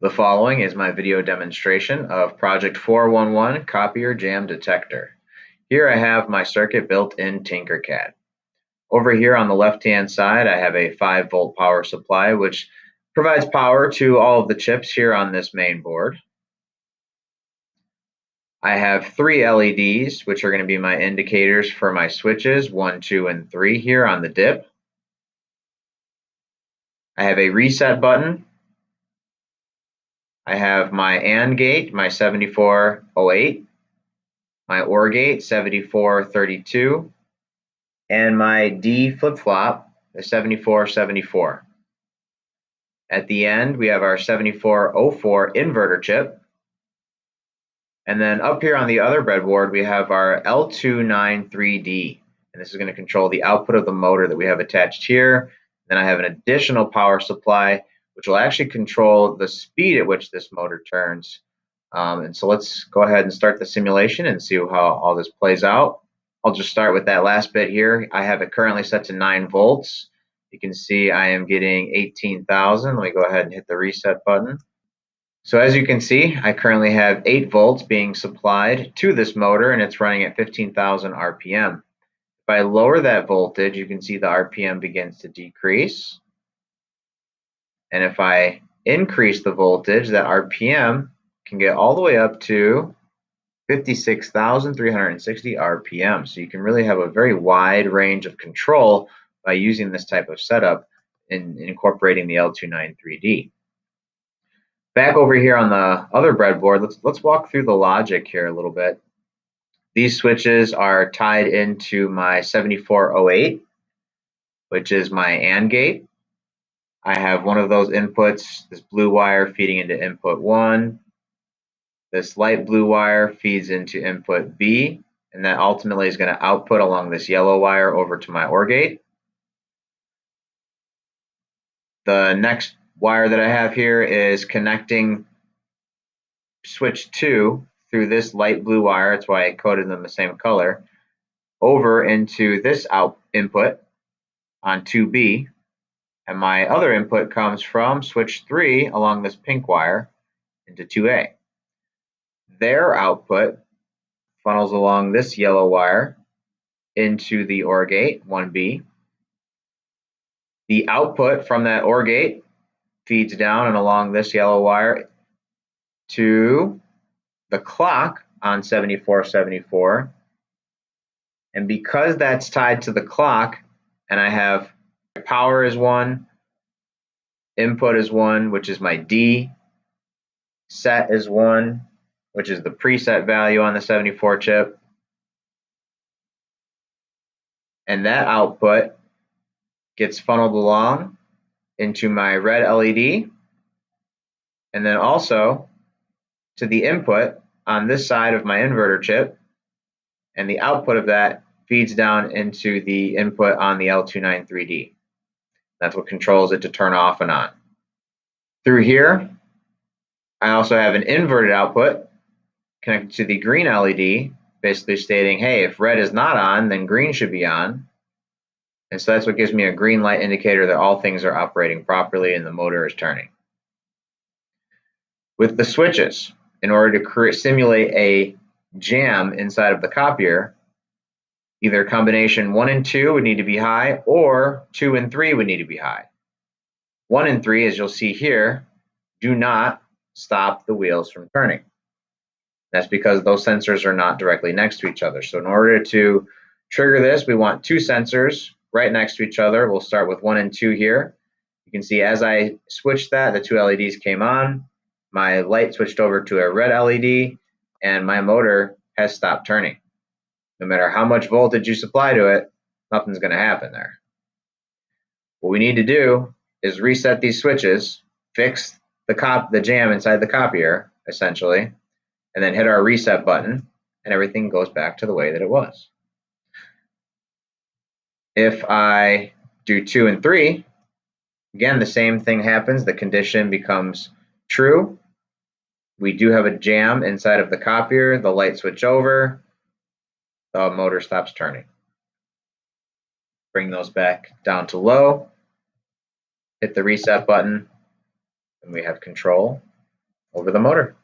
The following is my video demonstration of Project 411 Copier Jam Detector. Here I have my circuit built in Tinkercad. Over here on the left-hand side, I have a 5-volt power supply, which provides power to all of the chips here on this main board. I have 3 LEDs, which are going to be my indicators for my switches 1, 2, and 3 here on the dip. I have a reset button. I have my AND gate, my 7408, my OR gate, 7432, and my D flip-flop, the 7474. At the end, we have our 7404 inverter chip. And then up here on the other breadboard, we have our L293D. And this is going to control the output of the motor that we have attached here. Then I have an additional power supply, which will actually control the speed at which this motor turns. And so let's go ahead and start the simulation and see how all this plays out. I'll just start with that last bit here. I have it currently set to 9 volts. You can see I am getting 18,000. Let me go ahead and hit the reset button. So as you can see, I currently have 8 volts being supplied to this motor, and it's running at 15,000 RPM. If I lower that voltage, you can see the RPM begins to decrease. And if I increase the voltage, that RPM can get all the way up to 56,360 RPM. So you can really have a very wide range of control by using this type of setup and incorporating the L293D. Back over here on the other breadboard, let's walk through the logic here a little bit. These switches are tied into my 7408, which is my AND gate. I have one of those inputs, this blue wire feeding into input 1. This light blue wire feeds into input B, and that ultimately is going to output along this yellow wire over to my OR gate. The next wire that I have here is connecting switch 2 through this light blue wire, that's why I coded them the same color, over into this input on 2B. And my other input comes from switch 3 along this pink wire into 2A. Their output funnels along this yellow wire into the OR gate, 1B. The output from that OR gate feeds down and along this yellow wire to the clock on 7474. And because that's tied to the clock, and I have power is 1, input is 1, which is my D, set is 1, which is the preset value on the 74 chip, and that output gets funneled along into my red LED, and then also to the input on this side of my inverter chip, and the output of that feeds down into the input on the L293D. That's what controls it to turn off and on. Through here, I also have an inverted output connected to the green LED, basically stating, hey, if red is not on, then green should be on. And so that's what gives me a green light indicator that all things are operating properly and the motor is turning. With the switches, in order to simulate a jam inside of the copier, either combination 1 and 2 would need to be high, or 2 and 3 would need to be high. 1 and 3, as you'll see here, do not stop the wheels from turning. That's because those sensors are not directly next to each other. So in order to trigger this, we want 2 sensors right next to each other. We'll start with 1 and 2 here. You can see as I switched that, the 2 LEDs came on. My light switched over to a red LED, and my motor has stopped turning. No matter how much voltage you supply to it, nothing's going to happen there. What we need to do is reset these switches, fix the jam inside the copier, essentially, and then hit our reset button, and everything goes back to the way that it was. If I do 2 and 3, again, the same thing happens. The condition becomes true. We do have a jam inside of the copier. The light switch over. The motor stops turning. Bring those back down to low. Hit the reset button, and we have control. over the motor.